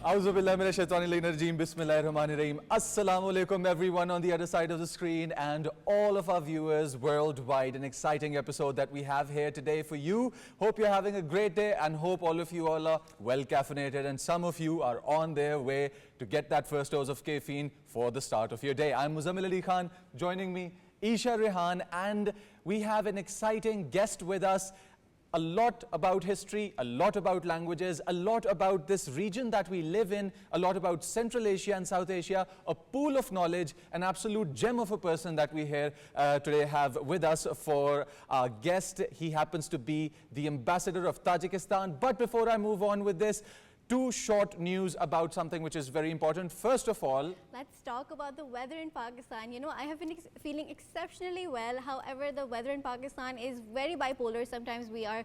Auzubillahiminashaitanirrajim. Bismillahirrahmanirrahim. Assalamu alaikum everyone on the other side of the screen and all of our viewers worldwide. An exciting episode that we have here today for you. Hope you're having a great day and hope all of you all are well caffeinated and some of you are on their way to get that first dose of caffeine for the start of your day. I'm Muzammil Ali Khan, joining me Eesha, Rehan, and we have an exciting guest with us. A lot about history, a lot about languages, a lot about this region that we live in, a lot about Central Asia and South Asia, a pool of knowledge, an absolute gem of a person that we here today have with us for our guest. He happens to be the ambassador of Tajikistan. But before I move on with this, two short news about something which is very important. First of all, let's talk about the weather in Pakistan. You know, I have been feeling exceptionally well. However, the weather in Pakistan is very bipolar. Sometimes we are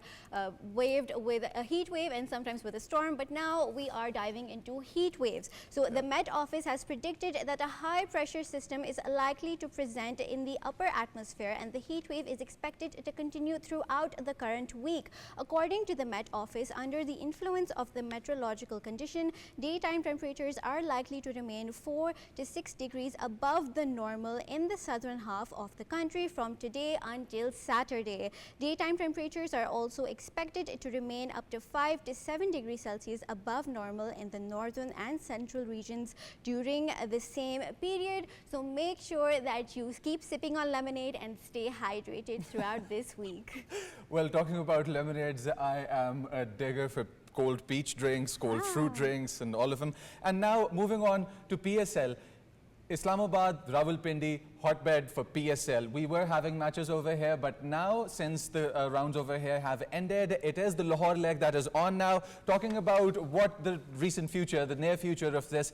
waved with a heat wave and sometimes with a storm. But now we are diving into heat waves. So the Met Office has predicted that a high pressure system is likely to present in the upper atmosphere and the heat wave is expected to continue throughout the current week. According to the Met Office, under the influence of the meteorological condition, daytime temperatures are likely to remain 4 to 6 degrees above the normal in the southern half of the country from today until Saturday. Daytime temperatures are also expected to remain up to 5 to 7 degrees Celsius above normal in the northern and central regions during the same period. So make sure that you keep sipping on lemonade and stay hydrated throughout this week. Well, talking about lemonades, I am a digger for cold peach drinks, cold fruit drinks and all of them. And now moving on to PSL. Islamabad, Rawalpindi, hotbed for PSL. We were having matches over here, but now since the rounds over here have ended, it is the Lahore leg that is on now. Talking about what the recent future, the near future of this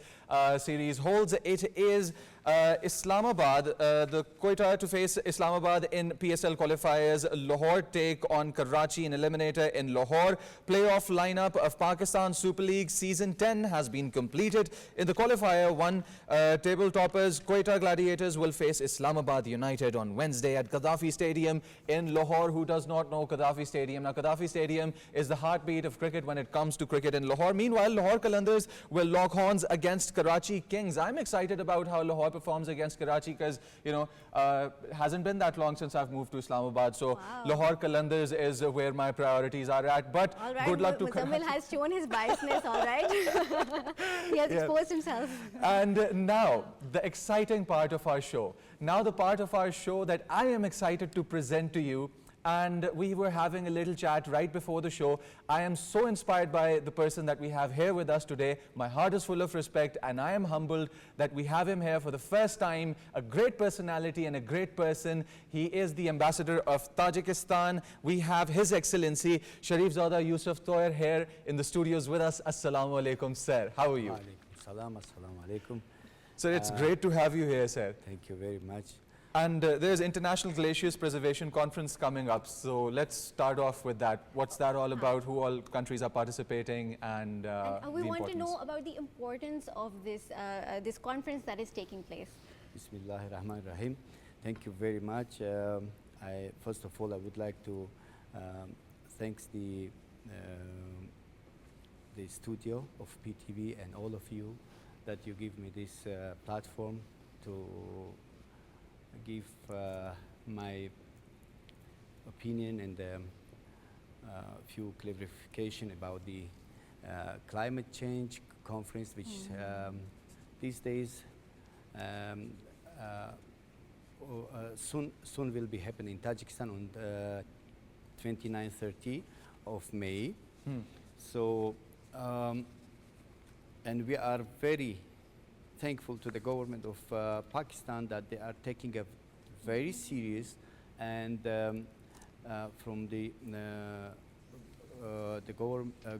series holds, it is Islamabad, the Quetta to face Islamabad in PSL qualifiers. Lahore take on Karachi in eliminator in Lahore. Playoff lineup of Pakistan Super League Season 10 has been completed. In the qualifier, one tabletoppers, Quetta Gladiators will face Islamabad United on Wednesday at Gaddafi Stadium in Lahore. Who does not know Gaddafi Stadium? Now, Gaddafi Stadium is the heartbeat of cricket when it comes to cricket in Lahore. Meanwhile, Lahore Qalandars will lock horns against Karachi Kings. I'm excited about how Lahore performs against Karachi because, you know, it hasn't been that long since I've moved to Islamabad. So, Lahore Qalandars is where my priorities are at. But good luck to Karachi. Muzammil has shown his biasness, all right? He has exposed himself. And now, the exciting part of our show. Now the part of our show that I am excited to present to you, and we were having a little chat right before the show. I am so inspired by the person that we have here with us today. My heart is full of respect and I am humbled that we have him here for the first time. A great personality and a great person. He is the ambassador of Tajikistan. We have His Excellency Sharifzoda Yusuf Toir here in the studios with us. Assalamu alaikum, sir. How are you? Wa alaikum salam, assalamu alaikum. So it's great to have you here, sir. Thank you very much. And there's International Glaciers Preservation Conference coming up. So let's start off with that. What's that all about? Who all countries are participating? And we want to know about the importance of this, this conference that is taking place. Bismillahir Rahmanir Rahim. Thank you very much. First of all, I would like to thank the studio of PTV and all of you that you give me this platform to give my opinion and few clarification about the climate change conference, which these days soon will be happening in Tajikistan on 29-30 of May. So, and we are very thankful to the government of Pakistan that they are taking a very serious and from the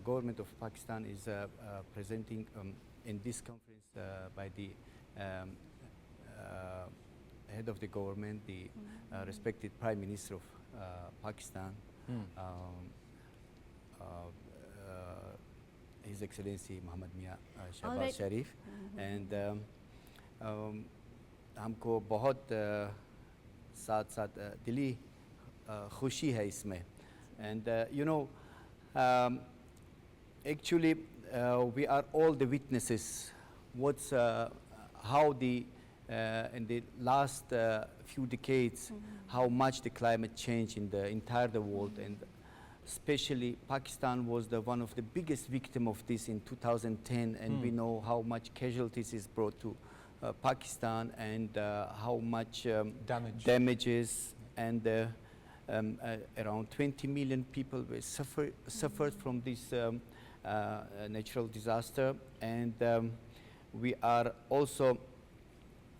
government of Pakistan is presenting in this conference by the head of the government, the respected Prime Minister of Pakistan, His Excellency Muhammad Mia Shahbaz Sharif, and हमको बहुत साथ साथ दिली खुशी है इसमें, and you know actually we are all the witnesses. What's how the in the last few decades, how much the climate change in the entire world, and especially Pakistan was one of the biggest victim of this in 2010, and we know how much casualties is brought to Pakistan, and how much damages, and around 20 million people were suffered from this natural disaster, and we are also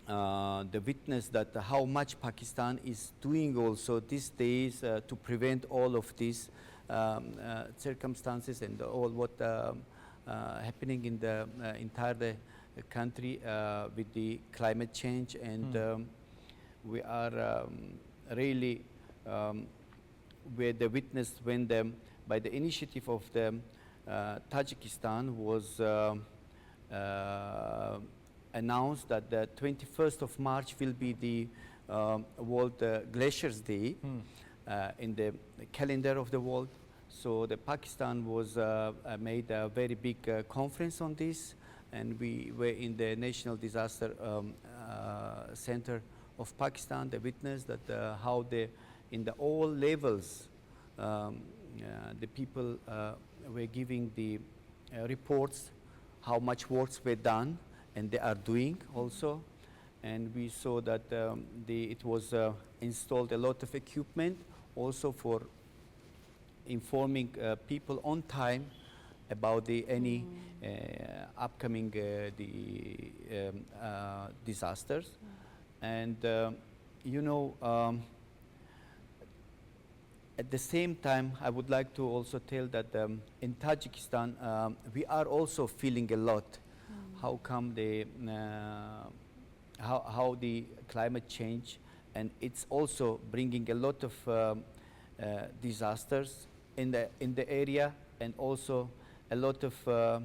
the witness that how much Pakistan is doing also these days to prevent all of these circumstances and all what happening in the entire country with the climate change, and we are really were the witness when by the initiative of the Tajikistan was announced that the 21st of March will be the World Glaciers Day in the calendar of the world. So the Pakistan was made a very big conference on this, and we were in the National Disaster Center of Pakistan, the witness that how in the all levels the people were giving the reports how much works were done, and they are doing also, and we saw that it was installed a lot of equipment also for informing people on time about any upcoming disasters, and you know. At the same time, I would like to also tell that in Tajikistan, we are also feeling a lot. How come how the climate change, and it's also bringing a lot of disasters in the area, and also a lot of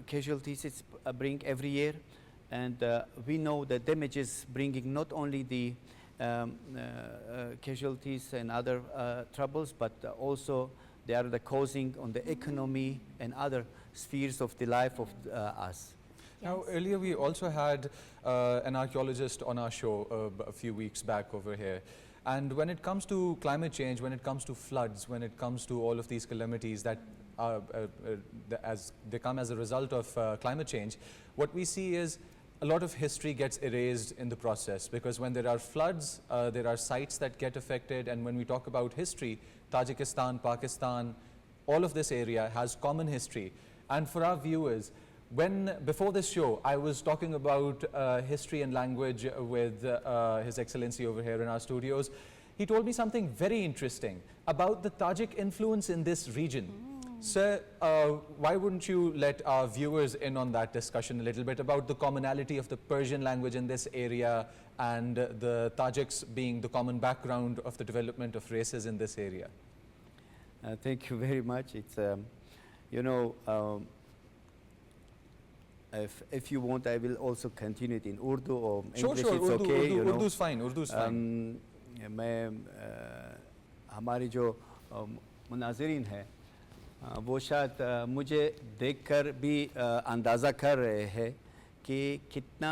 casualties it's bring every year, and we know the damages bringing not only the casualties and other troubles, but also they are the causing on the economy and other spheres of the life of us. Now, earlier we also had an archaeologist on our show a few weeks back over here. And when it comes to climate change, when it comes to floods, when it comes to all of these calamities that as they come as a result of climate change, what we see is a lot of history gets erased in the process, because when there are floods, there are sites that get affected. And when we talk about history, Tajikistan, Pakistan, all of this area has common history. And for our viewers, before this show, I was talking about history and language with His Excellency over here in our studios. He told me something very interesting about the Tajik influence in this region. Sir, why wouldn't you let our viewers in on that discussion a little bit about the commonality of the Persian language in this area, and the Tajiks being the common background of the development of races in this area? Thank you very much. It's, you know, if you want, I will also continue it in Urdu or English. Sure, it's Urdu, okay. Urdu is fine. Urdu is fine. हमारी जो मुनाज़रीन है वो शायद मुझे देखकर भी अंदाज़ा कर रहे हैं कि कितना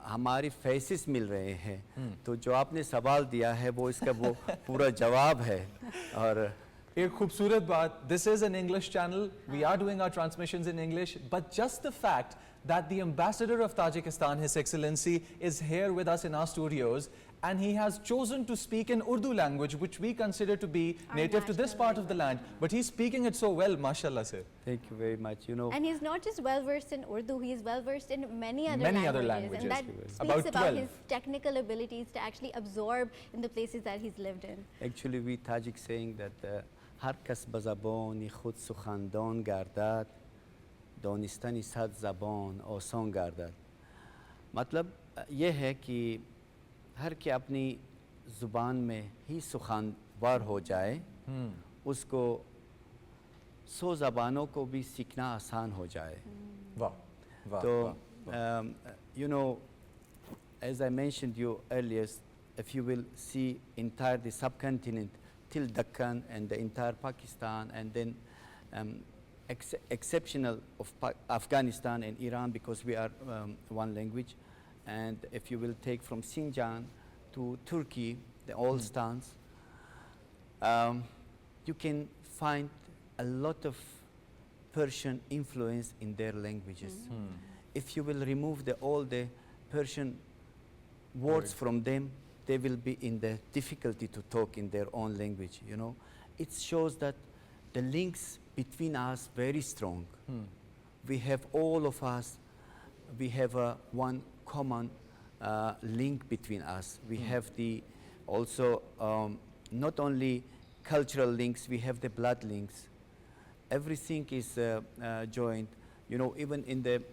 हमारी फेसेस मिल रहे हैं, तो जो आपने सवाल दिया है वो इसका वो पूरा जवाब है. और एक खूबसूरत बात, this is an English channel, we are doing our transmissions in English, but just the fact that the ambassador of Tajikistan, His Excellency, is here with us in our studios, and he has chosen to speak in Urdu language, which we consider to be native to this part of the land, but he's speaking it so well, mashallah, sir. Thank you very much. You know, and he's not just well versed in Urdu, he's well versed in many other languages, and that speaks about his technical abilities to actually absorb in the places that he's lived in. Actually, we Tajik saying that هر کس به زبان خود سخندان گردد دانستن صد زبان آسان گردد. मतलब ये है कि हर के अपनी ज़ुबान में ही सुखानवार हो जाए, उसको 100 ज़बानों को भी सीखना आसान हो जाए. वाह, वाह. तो you know, as I mentioned you earlier, if you will see entire the subcontinent till Deccan and the entire Pakistan, and then exceptional of Afghanistan and Iran because we are one language. And if you will take from Xinjiang to Turkey, the old stance, you can find a lot of Persian influence in their languages. If you will remove all the Persian words from them, they will be in the difficulty to talk in their own language, you know. It shows that the links between us very strong. We have all of us, we have one common link between us. We have the also not only cultural links, we have the blood links. Everything is joined. You know, even in the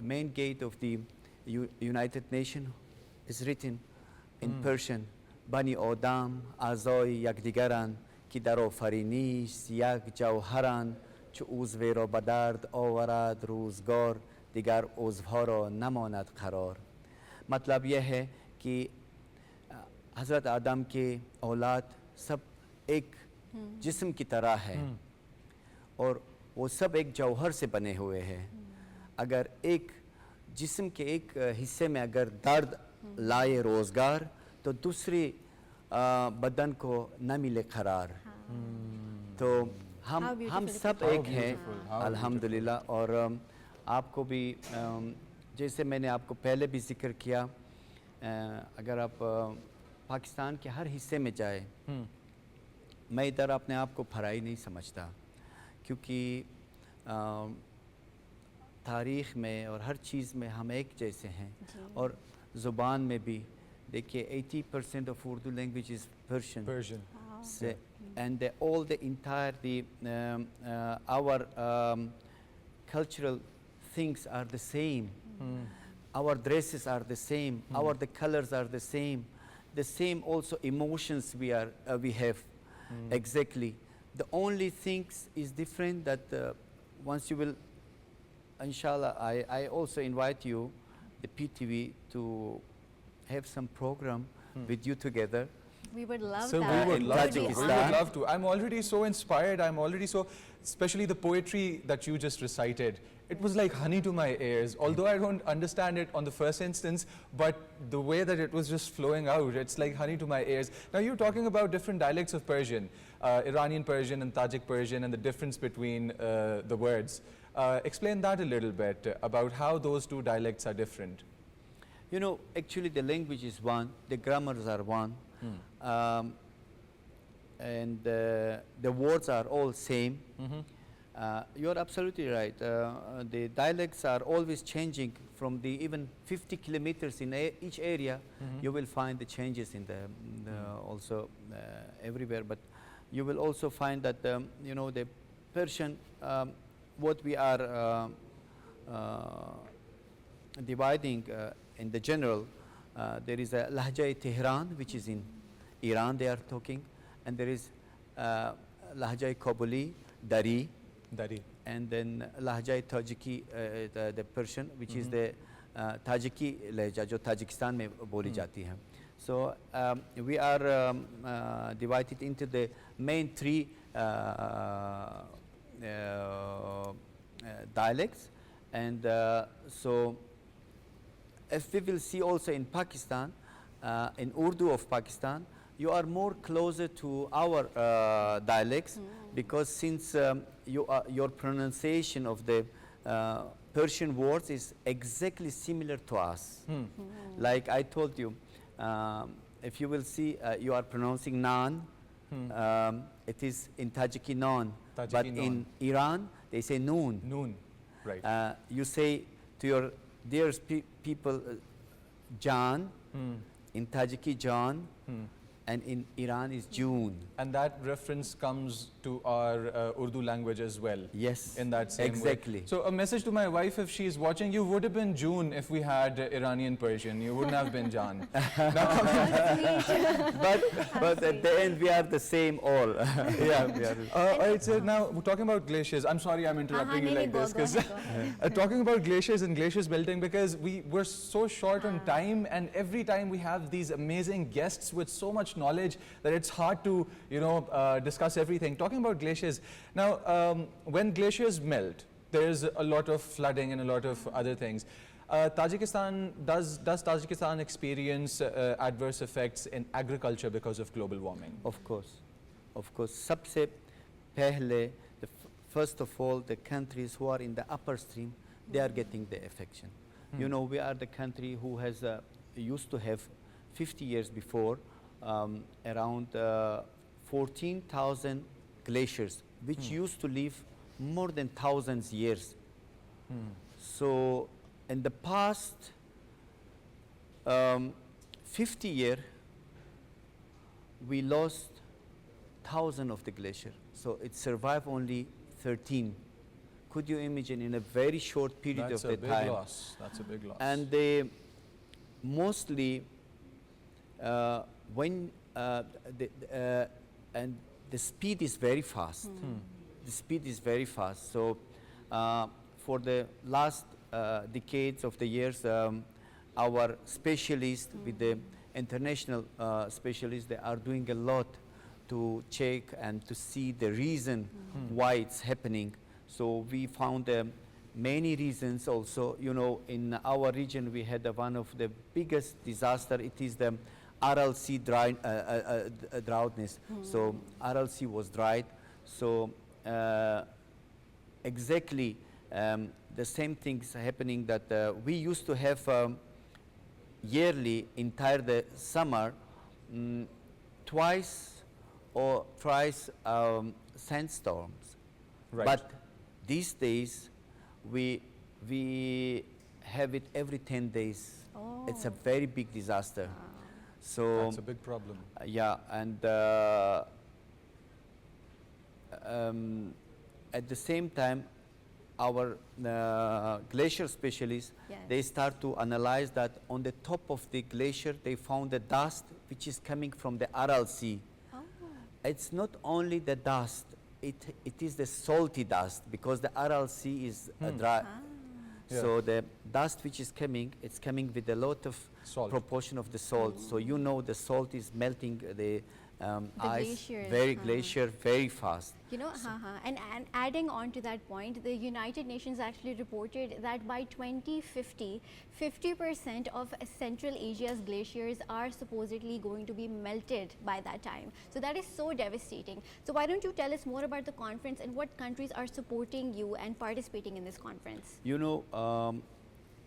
main gate of the United Nations is written in Persian, Bani Odam, Azoy Yakdigaran, Kidaro Farinish, Yak Jauharan, Chu Uzvero Badard, Ovarad, Ruzgor, Digar Uzvhoro, Namonad Qarar. मतलब यह है कि हज़रत आदम के औलाद सब एक जिस्म की तरह है और वो सब एक जौहर से बने हुए हैं। अगर एक जिस्म के एक हिस्से में अगर दर्द लाए रोज़गार तो दूसरी बदन को न मिले करार। तो हम सब एक हैं अल्हम्दुलिल्लाह। और आपको भी जैसे मैंने आपको पहले भी जिक्र किया, अगर आप पाकिस्तान के हर हिस्से में जाए, मैं इधर अपने आप को फराई नहीं समझता क्योंकि तारीख़ में और हर चीज़ में हम एक जैसे हैं। और ज़ुबान में भी देखिए 80% of Urdu language is Persian. So, and all the entire our cultural things are the same. Our dresses are the same. The colors are the same. The same also emotions we have. Exactly. The only things is different that once you will, inshallah, I also invite you, the PTV, to have some program with you together. We would love so that. We would love to. Tajikistan. We would love to. I'm already so inspired. I'm already so, especially the poetry that you just recited. It was like honey to my ears. Although I don't understand it on the first instance, but the way that it was just flowing out, it's like honey to my ears. Now you're talking about different dialects of Persian, Iranian Persian and Tajik Persian, and the difference between the words. Explain that a little bit about how those two dialects are different. You know, actually the language is one, the grammars are one, and the words are all same. You're absolutely right. The dialects are always changing from the even 50 kilometers in each area. You will find the changes in the also everywhere, but you will also find that you know, the Persian, what we are dividing in the general, there is a Lahja-e Tehran, which is in Iran they are talking, and there is Lahja-e Kabuli, Dari, and then Lahja-e Tajiki, the Persian, which is the Tajiki lehja, जो Tajikistan में बोली जाती है. So we are divided into the main three dialects, and so if we will see also in Pakistan, in Urdu of Pakistan, you are more closer to our dialects, because since your pronunciation of the Persian words is exactly similar to us. Like I told you, if you will see, you are pronouncing naan, it is in Tajiki non, but in Iran they say noon. Noon, right. You say to your dear people, Jan, in Tajiki Jan, and in Iran is June. And that reference comes to our Urdu language as well. Yes, in that same exactly. way. So a message to my wife, if she is watching, you would have been June if we had Iranian Persian. You wouldn't have been Jan. but at the end we are the same all. Yeah. All right, so now we're talking about glaciers. I'm sorry I'm interrupting you like this, because talking about glaciers and glaciers melting, because we're so short on time, and every time we have these amazing guests with so much knowledge that it's hard to, discuss everything. Talking about glaciers, now, when glaciers melt, there's a lot of flooding and a lot of other things. Tajikistan, does Tajikistan experience adverse effects in agriculture because of global warming? Of course. सबसे पहले, first of all, the countries who are in the upper stream, they are getting the affection. You know, we are the country who has used to have 50 years before around 14,000 glaciers, which used to live more than thousands years. So in the past 50 years, we lost 1,000 of the glacier. So it survived only 13. Could you imagine in a very short period of the time? That's a big loss. That's a big loss. And they mostly when and the speed is very fast. The speed is very fast. So for the last decades of the years, our specialists with the international specialists, they are doing a lot to check and to see the reason why it's happening. So we found many reasons also. You know, in our region we had one of the biggest disaster. It is the RLC droughtness. So RLC was dried. So exactly the same things happening that we used to have yearly entire the summer twice or thrice sandstorms. Right. But these days we have it every 10 days. Oh. It's a very big disaster. So That's a big problem. yeah, and at the same time, our glacier specialists, Yes. they start to analyze that on the top of the glacier, they found the dust which is coming from the RLC. Oh. It's not only the dust, it is the salty dust because the RLC is dry. Yeah. So the dust which is coming, it's coming with a lot of Salt. proportion of the salt. So you know the salt is melting the ice, glaciers, very glacier, very fast. You know, and adding on to that point, the United Nations actually reported that by 2050, 50% of Central Asia's glaciers are supposedly going to be melted by that time. So that is so devastating. So why don't you tell us more about the conference and what countries are supporting you and participating in this conference? You know,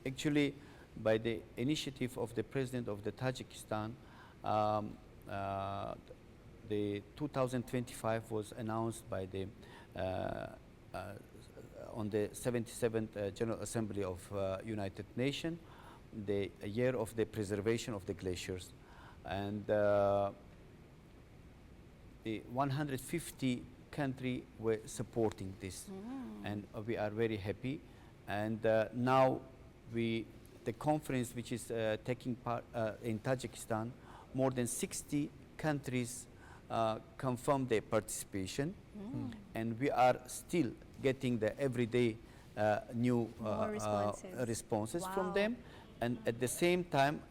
actually, by the initiative of the president of the Tajikistan, the 2025 was announced by the on the 77th General Assembly of United Nations, the year of the preservation of the glaciers, and the 150 countries were supporting this, and we are very happy. And now the conference which is taking part in Tajikistan, more than 60 countries confirm their participation, and we are still getting the everyday new responses from Wow. them. And at the same time,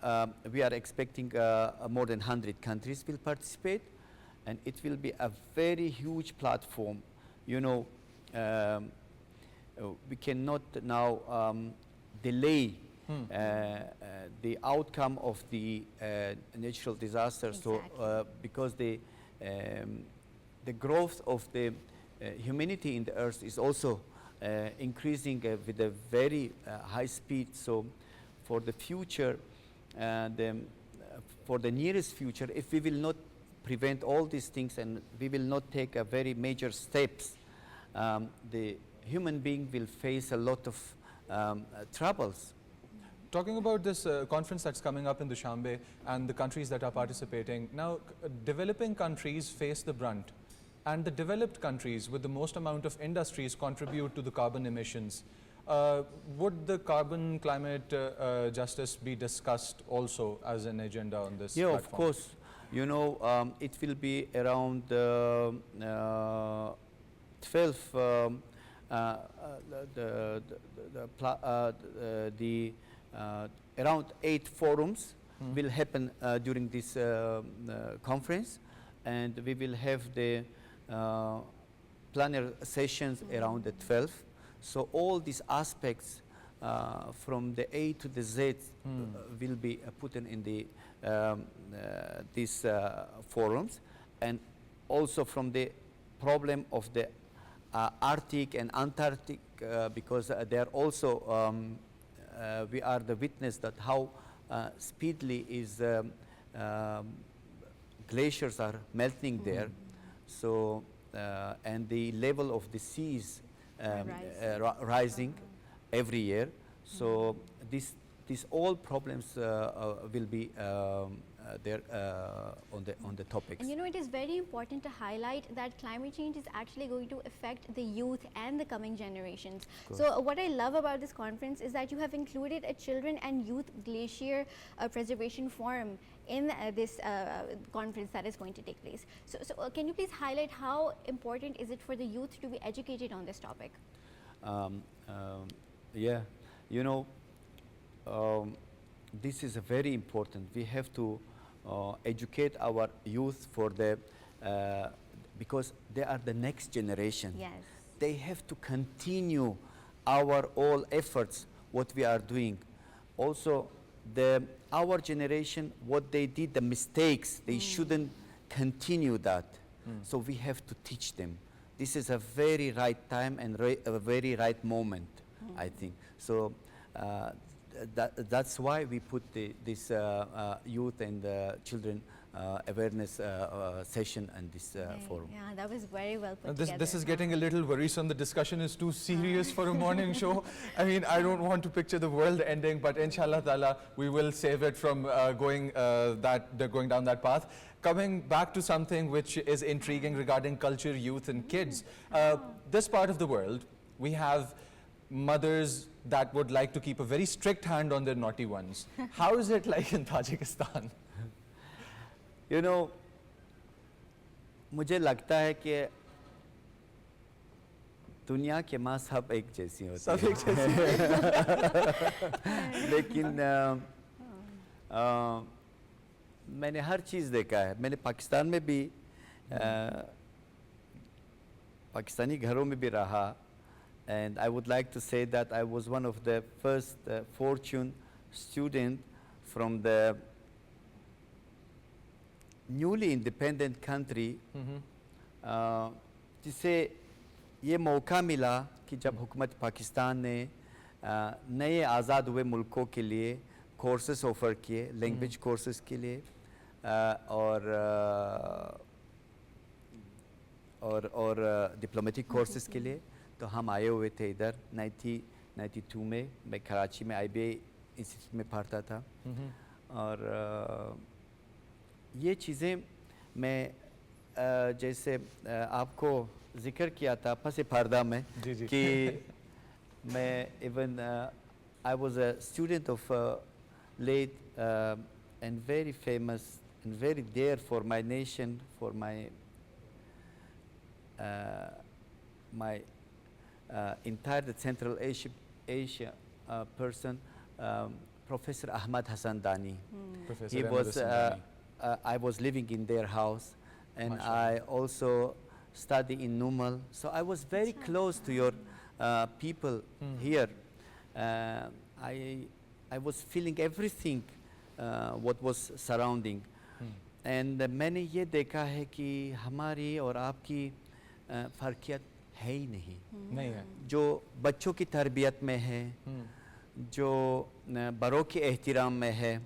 we are expecting more than 100 countries will participate, and it will be a very huge platform. You know, we cannot now delay the outcome of the natural disaster. So because the growth of the humanity in the earth is also increasing with a very high speed. So for the future, for the nearest future, if we will not prevent all these things and we will not take a very major steps, the human being will face a lot of troubles. Talking about this conference that's coming up in Dushanbe and the countries that are participating, now developing countries face the brunt, and the developed countries with the most amount of industries contribute to the carbon emissions. Would the carbon climate justice be discussed also as an agenda on this Yeah, platform? of course. You know, it will be around 12 around 8 forums will happen during this conference, and we will have the planner sessions around the 12th. So all these aspects from the A to the Z will be put in the these forums, and also from the problem of the Arctic and Antarctic, because they are also we are the witness that how speedily is glaciers are melting there. So and the level of the seas rising every year. So these all problems will be there on the topics. And you know, it is very important to highlight that climate change is actually going to affect the youth and the coming generations. So what I love about this conference is that you have included a children and youth glacier preservation forum in this conference that is going to take place. So can you please highlight how important is it for the youth to be educated on this topic? Yeah, you know, this is very important. We have to educate our youth for the because they are the next generation. Yes. They have to continue our all efforts, what we are doing. Also, our generation, what they did, the mistakes, they shouldn't continue that. So we have to teach them. This is a very right time and a very right moment, I think. So that's why we put this youth and children awareness session and this forum. Yeah, that was very well put This together. is getting a little worrisome. The discussion is too serious for a morning show. I mean, I don't want to picture the world ending, but inshallah ta'ala, we will save it from going down that path. Coming back to something which is intriguing regarding culture, youth and kids. This part of the world, we have mothers that would like to keep a very strict hand on their naughty ones. How is it like in Tajikistan? You know, मुझे लगता है कि दुनिया के माँ सब एक जैसी होती सब एक जैसी लेकिन मैंने हर चीज़ देखा है. मैंने पाकिस्तान में भी पाकिस्तानी घरों में भी रहा. And I would like to say that I was one of the first fortunate student from the newly independent country, जिसे ये मौका मिला कि जब हुकूमत पाकिस्तान ने नए आज़ाद हुए मुल्कों के लिए कोर्सेस ऑफ़र किए, लैंग्वेज कोर्सेस के लिए और डिप्लोमेटिक कोर्सेस के लिए. तो हम आए हुए थे इधर 1992 में. मैं कराची में IBA इंस्टीट्यूट में पढ़ता था. और ये चीज़ें मैं जैसे आपको ज़िक्र किया था पस पर्दा में कि मैं even I was a student of late and very famous and very dear for my nation, for my entire the Central Asia person, Professor Ahmad Hassan Dani. He was, I was living in their house, and I also studied in Numal. So I was very close to your people here. I was feeling everything what was surrounding. And मैंने ये देखा है कि हमारी और आपकी फ़र्क़ियत है ही नहीं है. जो बच्चों की तरबियत में है, जो बड़ों के एहतराम में है,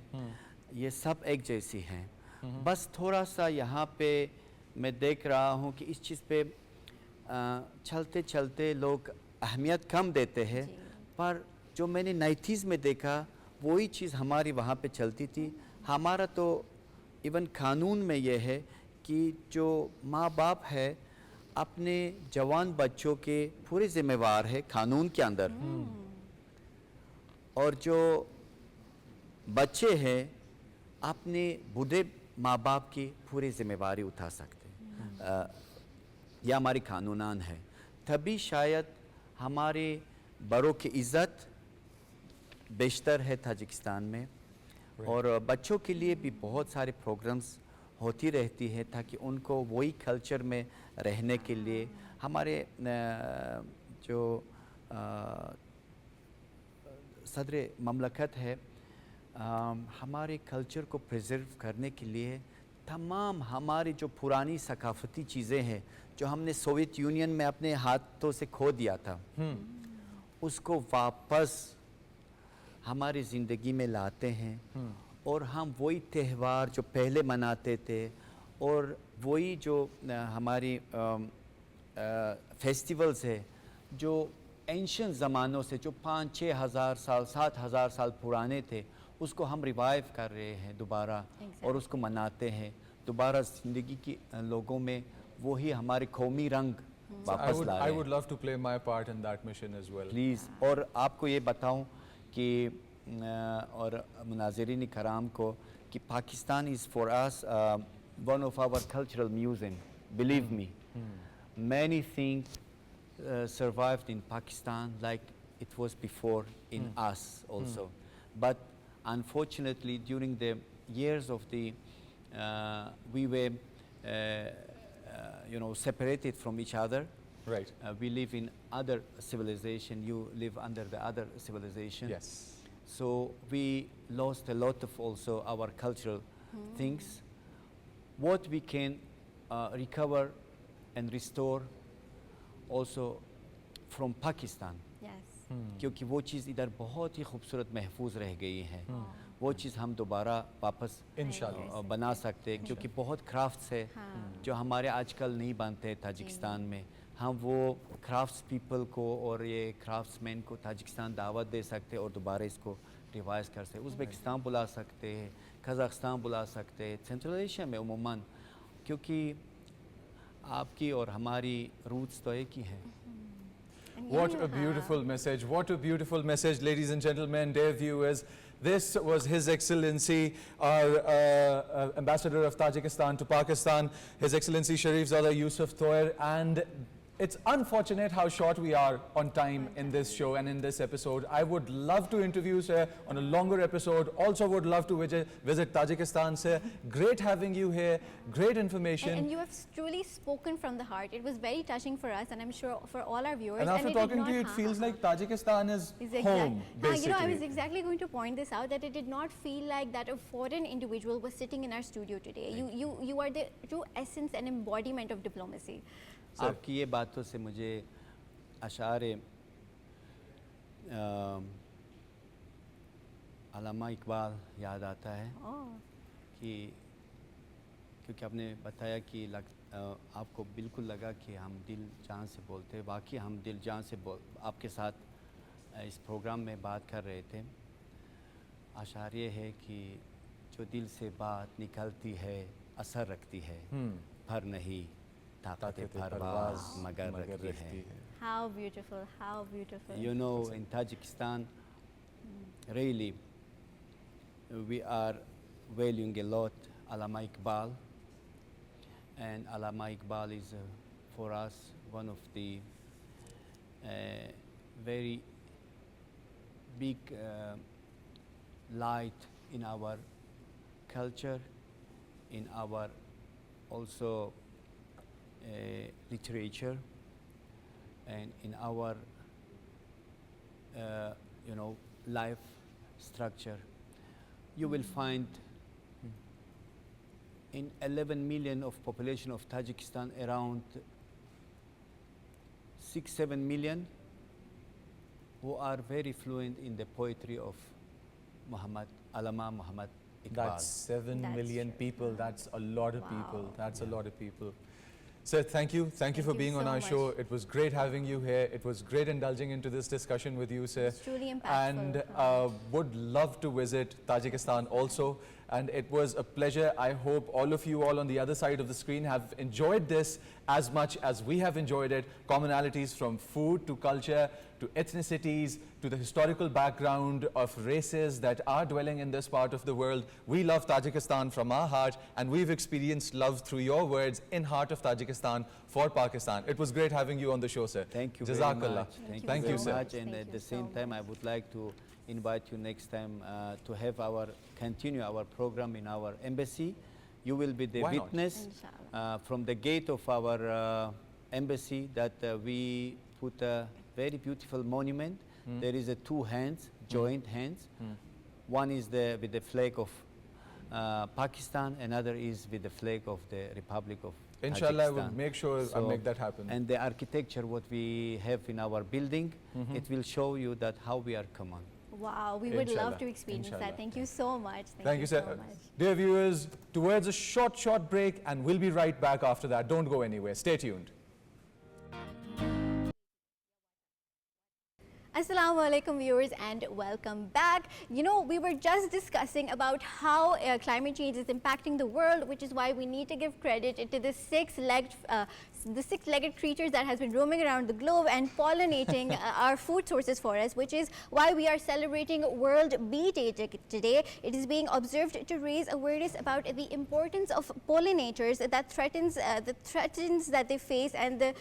ये सब एक जैसी हैं. बस थोड़ा सा यहाँ पे मैं देख रहा हूँ कि इस चीज़ पे चलते चलते लोग अहमियत कम देते हैं. पर जो मैंने 90s में देखा वही चीज़ हमारी वहाँ पे चलती थी. हमारा तो इवन कानून में ये है कि जो माँ बाप है अपने जवान बच्चों के पूरे जिम्मेवार है कानून के अंदर. और जो बच्चे हैं अपने बूढ़े माँ बाप की पूरी जिम्मेवारी उठा सकते हैं. यह हमारी कानूनान है. तभी शायद हमारे बड़ों की इज़्ज़त बेशतर है ताजिकिस्तान में. और बच्चों के लिए भी बहुत सारे प्रोग्राम्स होती रहती है ताकि उनको वही कल्चर में रहने के लिए हमारे जो सदर ममलकत है हमारे कल्चर को प्रिजर्व करने के लिए तमाम हमारी जो पुरानी सकाफती चीज़ें हैं जो हमने सोवियत यूनियन में अपने हाथों से खो दिया था उसको वापस हमारी ज़िंदगी में लाते हैं और हम वही त्यौहार जो पहले मनाते थे और वही जो हमारी फेस्टिवल्स है जो एंशियंट ज़मानों से जो 5-6 हज़ार साल 7,000 साल पुराने थे उसको हम रिवाइव कर रहे हैं दोबारा और उसको मनाते हैं दोबारा ज़िंदगी की लोगों में वही हमारे कौमी रंग वापस ला रहे हैं। I would love to play my part in that mission as well. Please और आपको ये बताऊं कि और मुनाज़रीन कराम को कि Pakistan is for us one of our cultural museum believe me many things survived in Pakistan like it was before in us also but unfortunately during the years of the we were you know separated from each other. Right. We live in other civilization, you live under the other civilization. Yes. So we lost a lot of also our cultural things. What we can recover and restore also from Pakistan. Yes. क्योंकि वो चीज़ इधर बहुत ही खूबसूरत महफूज रह गई है वो चीज़ हम दोबारा वापस इंशाल्लाह बना सकते हैं क्योंकि बहुत क्राफ्ट्स है जो हमारे आजकल नहीं बनते ताजिकिस्तान में हम वो क्राफ्ट्स पीपल को और ये क्राफ्ट्समैन को ताजिकिस्तान दावत दे सकते हैं और दोबारा इसको रिवाइज कर सकते हैं उज़्बेकिस्तान बुला सकते हैं कज़ाकिस्तान बुला सकते हैं सेंट्रल एशिया में उमूमन क्योंकि आपकी और हमारी रूट्स तो एक ही है। What a beautiful message. What a beautiful message, ladies and gentlemen, dear viewers. This was His Excellency, our Ambassador of Tajikistan to Pakistan, His Excellency Sharifzoda Yusuf Toir. And it's unfortunate how short we are on time in this show and in this episode. I would love to interview sir on a longer episode. Also would love to visit Tajikistan sir. Great having you here. Great information. And you have truly spoken from the heart. It was very touching for us and I'm sure for all our viewers. And after it did talking to you, it not- feels like Tajikistan is home, basically. You know, I was exactly going to point this out, that it did not feel like that a foreign individual was sitting in our studio today. You are the true essence and embodiment of diplomacy. आपकी ये बातों से मुझे अशारे अल्लामा इकबाल याद आता है कि क्योंकि आपने बताया कि आपको बिल्कुल लगा कि हम दिल जान से बोलते हैं वाकई हम दिल जान से आपके साथ इस प्रोग्राम में बात कर रहे थे अशार ये है कि जो दिल से बात निकलती है असर रखती है पर नहीं ताकत परवाज़ मगर रखती है। How beautiful, how beautiful. You know, in Tajikistan, really, we are valuing a lot Allama Iqbal, and Allama Iqbal is for us one of the very big light in our culture, in our also literature, and in our you know life structure. You will find in 11 million of population of Tajikistan around 6-7 million who are very fluent in the poetry of Allama Muhammad Iqbal. That's 7 That's million true. people. That's a lot of people. Wow. That's a lot of people. Sir, thank you. Thank you for you being on so our much. show. It was great having you here. It was great indulging into this discussion with you, sir. It's truly impactful. And would love to visit Tajikistan also. And it was a pleasure. I hope all of you all on the other side of the screen have enjoyed this as much as we have enjoyed it. Commonalities from food to culture to ethnicities to the historical background of races that are dwelling in this part of the world. We love Tajikistan from our heart, and we've experienced love through your words in heart of Tajikistan for Pakistan. It was great having you on the show, sir. Thank you very Jazakallah. much. Thank you Thank so you, sir. much. And Thank at you the so same time, I much. would like to invite you next time to have continue our program in our embassy. You will be the Why not? witness from the gate of our embassy that we put a very beautiful monument. There is two hands, joint hands. One is with the flag of Pakistan, another is with the flag of the Republic of Inshallah, I will Tajikistan. make sure I make that happen. And the architecture what we have in our building, it will show you that how we are common. Wow, we would Inshallah. love to experience Inshallah. that. Thank you so much. Thank you, so sir. much. Dear viewers, towards a short break, and we'll be right back after that. Don't go anywhere. Stay tuned. Assalamu alaikum viewers and welcome back. You know, we were just discussing about how climate change is impacting the world, which is why we need to give credit to the six-legged creatures that has been roaming around the globe and pollinating our food sources for us, which is why we are celebrating World Bee Day today. It is being observed to raise awareness about the importance of pollinators that threatens that they face, and they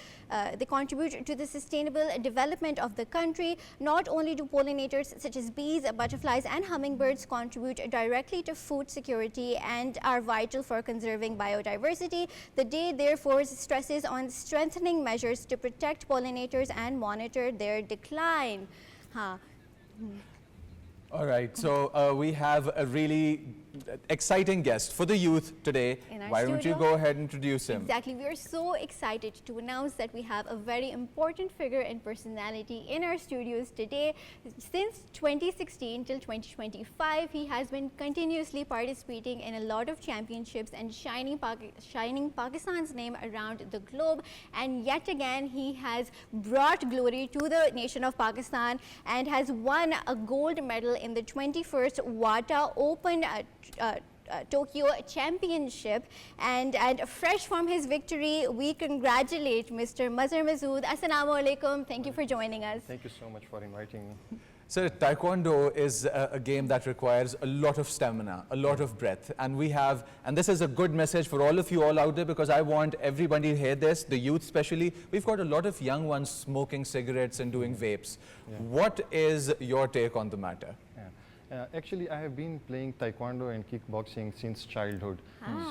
contribute to the sustainable development of the country. Not only do pollinators such as bees, butterflies and hummingbirds contribute directly to food security and are vital for conserving biodiversity, the day therefore stresses on strengthening measures to protect pollinators and monitor their decline. All right, so we have a really exciting guest for the youth today. Why don't you go ahead and introduce him? Exactly. We are so excited to announce that we have a very important figure and personality in our studios today. Since 2016 till 2025, he has been continuously participating in a lot of championships and shining Pakistan's name around the globe. And yet again, he has brought glory to the nation of Pakistan and has won a gold medal in the 21st WATA Open Tokyo Championship, and fresh from his victory, we congratulate Mr. Mazhar Mehsud. Assalamu alaikum. Thank you for joining us. Thank you so much for inviting me. So Taekwondo is a game that requires a lot of stamina, a lot of breath, and this is a good message for all of you all out there, because I want everybody to hear this, the youth especially. We've got a lot of young ones smoking cigarettes and doing vapes. What is your take on the matter? Actually, I have been playing Taekwondo and kickboxing since childhood.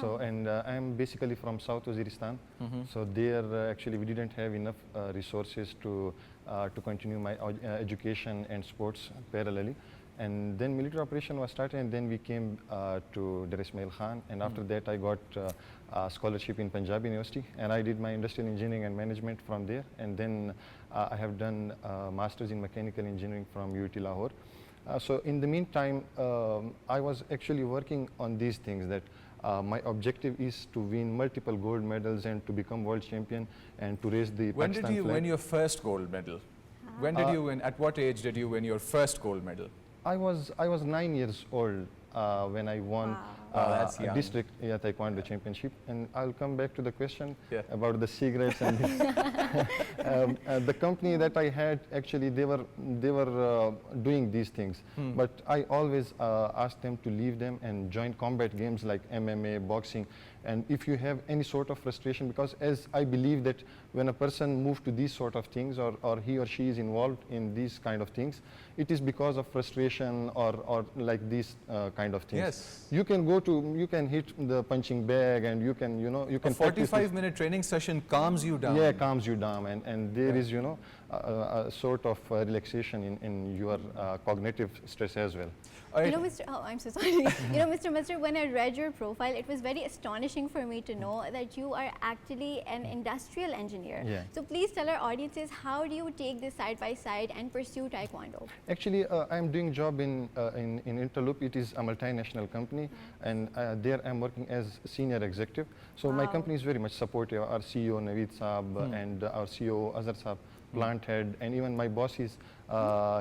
So, and I am basically from South Waziristan. So there, actually, we didn't have enough resources to continue my education and sports parallelly. And then military operation was started, and then we came to Dar es Mail Khan. And after that, I got a scholarship in Punjab University, and I did my industrial engineering and management from there. And then I have done masters in mechanical engineering from UT Lahore. So in the meantime, I was actually working on these things, that my objective is to win multiple gold medals and to become world champion and to raise the When Pakistan did you flag. win your first gold medal? When did you win? At what age did you win your first gold medal? I was 9 years old when I won that's a young. district Taekwondo championship. And I'll come back to the question Yeah. about the cigarettes and this. The company that I had, actually they were doing these things, but I always asked them to leave them and join combat games like MMA, boxing. And if you have any sort of frustration, because as I believe that when a person moves to these sort of things, or he or she is involved in these kind of things, it is because of frustration or like these kind of things. Yes. You can hit the punching bag, and you can, you can A 45-minute training session calms you down. Yeah, calms you down, and there is, a sort of relaxation in your cognitive stress as well. You know, I'm so sorry. Mr. Mazhar, when I read your profile, it was very astonishing for me to know that you are actually an industrial engineer. Yeah. So please tell our audiences, how do you take this side by side and pursue Taekwondo? Actually, I'm doing job in Interloop. It is a multinational company, and there I'm working as senior executive. So my company is very much supportive. Our CEO Naveed Saab and our CEO Azhar Saab, plant head, and even my boss is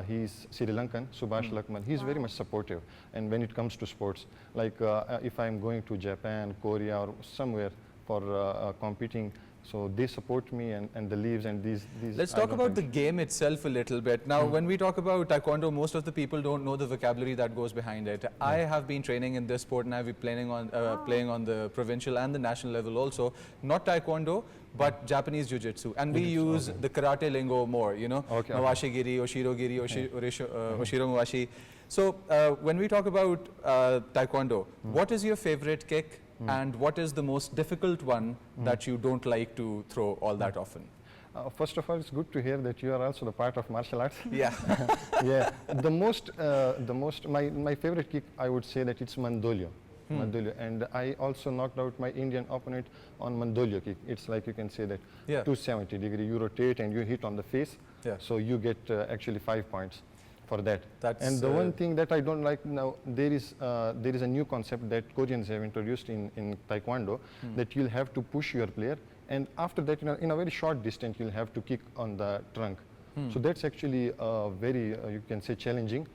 he's Sri Lankan, Subhash Lakman. He's very much supportive. And when it comes to sports, like if I'm going to Japan, Korea, or somewhere for competing, so they support me, and the leaves and these. Let's talk about the game itself a little bit. Now, when we talk about Taekwondo, most of the people don't know the vocabulary that goes behind it. I have been training in this sport, and I've been playing on the provincial and the national level also. Not Taekwondo, but Japanese jiu-jitsu, and we use the karate lingo more, you know, Okay. Nawashigiri, Oshirogiri, Oshiro Mawashi. So when we talk about Taekwondo, what is your favorite kick and what is the most difficult one that you don't like to throw all that often? First of all, it's good to hear that you are also the part of martial arts. Yeah. Yeah, my favorite kick, I would say that it's Mandolio. Mandolio, and I also knocked out my Indian opponent on Mandolio kick. It's like you can say that 270 degree, you rotate and you hit on the face, so you get actually 5 points for that. And the one thing that I don't like now, there is a new concept that Koreans have introduced in Taekwondo, that you'll have to push your player, and after that, in a very short distance, you'll have to kick on the trunk. So that's actually very, you can say, challenging,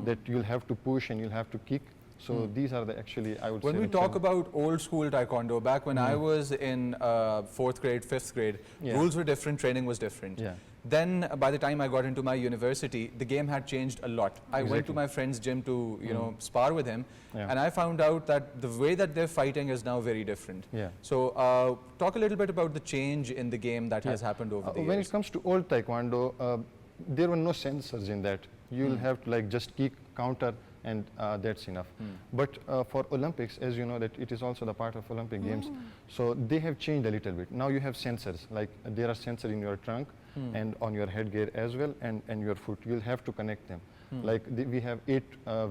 that you'll have to push and you'll have to kick. So these are the actually, I would say. When we talk about old school Taekwondo, back when I was in 4th grade, 5th grade, rules were different, training was different. Then by the time I got into my university, the game had changed a lot. I went to my friend's gym to, you know, spar with him, and I found out that the way that they're fighting is now very different. So talk a little bit about the change in the game that has happened over the years. When it comes to old Taekwondo, there were no sensors in that. You'll have to like just kick, counter, and that's enough. But for Olympics, as you know, that it is also the part of Olympic Games, so they have changed a little bit. Now you have sensors, like there are sensors in your trunk and on your headgear as well, and your foot. You'll have to connect them. Like we have 8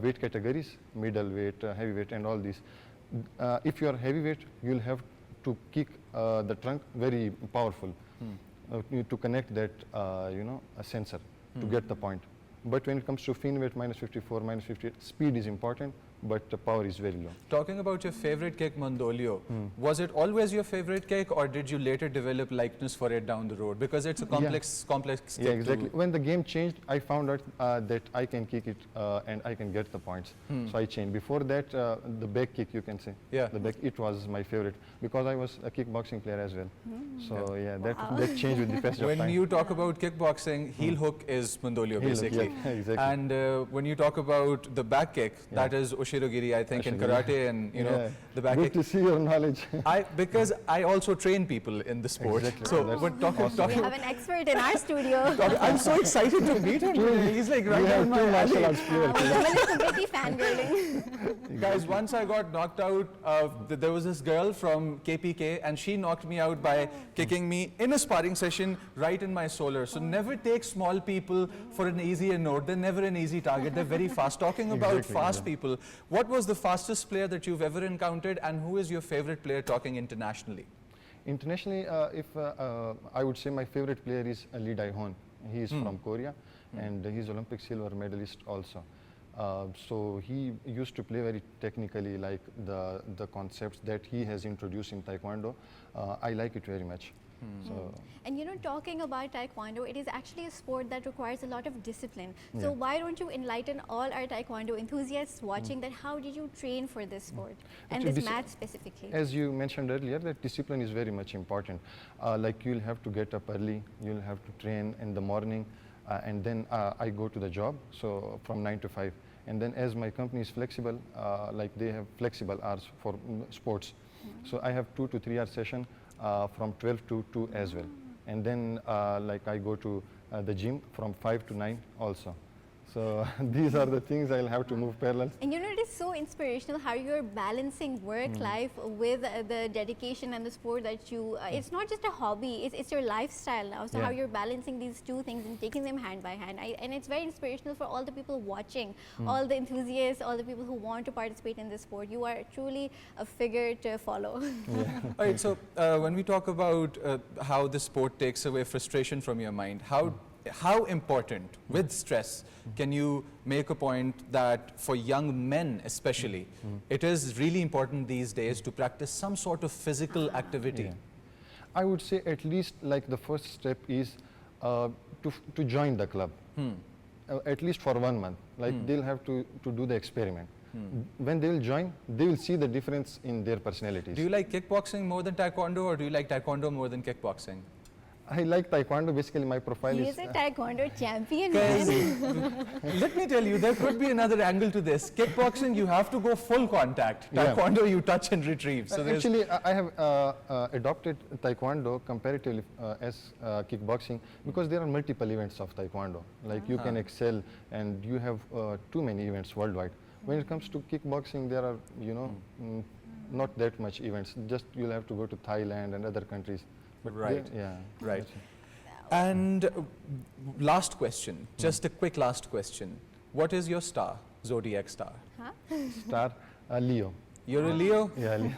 weight categories: middleweight, heavyweight, and all these. If you are heavyweight, you'll have to kick the trunk very powerful to connect that, you know, a sensor to get the point. But when it comes to fin weight, minus 54, minus 58, speed is important, but the power is very low. Talking about your favorite kick, Mandolio, was it always your favorite kick, or did you later develop likeness for it down the road? Because it's a complex kick. Yeah, exactly. When the game changed, I found out that I can kick it and I can get the points. So I changed. Before that, the back kick, you can say. The back, it was my favorite because I was a kickboxing player as well. So that changed with the passage of time. When you talk about kickboxing, heel hook is Mandolio, basically. Exactly. And when you talk about the back kick, that is Oshirogiri, I think, in karate, and you know, the back kick. Good to see your knowledge. Because I also train people in the sport. So when talking, we have an expert in our studio. I'm so excited to meet him today. He's like right in my alley. Completely fangirling. Guys, once I got knocked out, there was this girl from KPK, and she knocked me out by kicking me in a sparring session right in my solar. So never take small people for an easier note. They're never an easy target. They're very fast. Talking about fast people, what was the fastest player that you've ever encountered, and who is your favorite player talking internationally? Internationally, I would say my favorite player is Lee Dae-hoon. He is from Korea, and he's Olympic silver medalist also. So he used to play very technically, like the concepts that he has introduced in Taekwondo. I like it very much. So. And you know, talking about Taekwondo, it is actually a sport that requires a lot of discipline. So why don't you enlighten all our Taekwondo enthusiasts watching that how did you train for this sport and this match specifically? As you mentioned earlier, that discipline is very much important. Like you'll have to get up early, you'll have to train in the morning, and then I go to the job, so from 9 to 5. And then as my company is flexible, like they have flexible hours for sports. So I have 2 to 3 hour session from 12 to 2 as well. And then like I go to the gym from 5 to 9 also. So these are the things I'll have to move parallel. And you know, it is so inspirational how you're balancing work life with the dedication and the sport that you, it's not just a hobby, it's your lifestyle now. So how you're balancing these two things and taking them hand by hand. And it's very inspirational for all the people watching, all the enthusiasts, all the people who want to participate in this sport. You are truly a figure to follow. All right, so when we talk about how the sport takes away frustration from your mind, how important, with stress, can you make a point that for young men especially, it is really important these days to practice some sort of physical activity? I would say at least like the first step is to join the club, at least for 1 month. Like they'll have to do the experiment. When they will join, they will see the difference in their personalities. Do you like kickboxing more than Taekwondo, or do you like Taekwondo more than kickboxing? I like Taekwondo. Basically, my profile He is. is a Taekwondo champion, Guys, man. let me tell you, there could be another angle to this. Kickboxing, you have to go full contact. Yeah. Taekwondo, you touch and retrieve. So there's Actually, I have adopted Taekwondo comparatively as kickboxing because there are multiple events of Taekwondo. Like you can excel, and you have too many events worldwide. When it comes to kickboxing, there are not that much events. Just you'll have to go to Thailand and other countries. But Right. yeah. Right. And last question, just a quick last question. What is your star, zodiac star? Star Leo. You're a Leo? Yeah, Leo.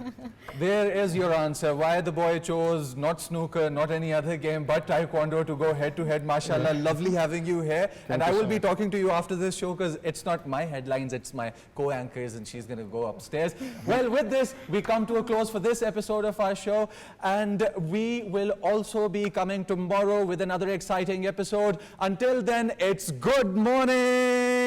There is your answer. Why the boy chose not snooker, not any other game, but Taekwondo to go head to head. Mashallah, lovely having you here. And I will be talking to you after this show because it's not my headlines, it's my co-anchors and she's going to go upstairs. Well, with this, we come to a close for this episode of our show. And we will also be coming tomorrow with another exciting episode. Until then, it's good morning.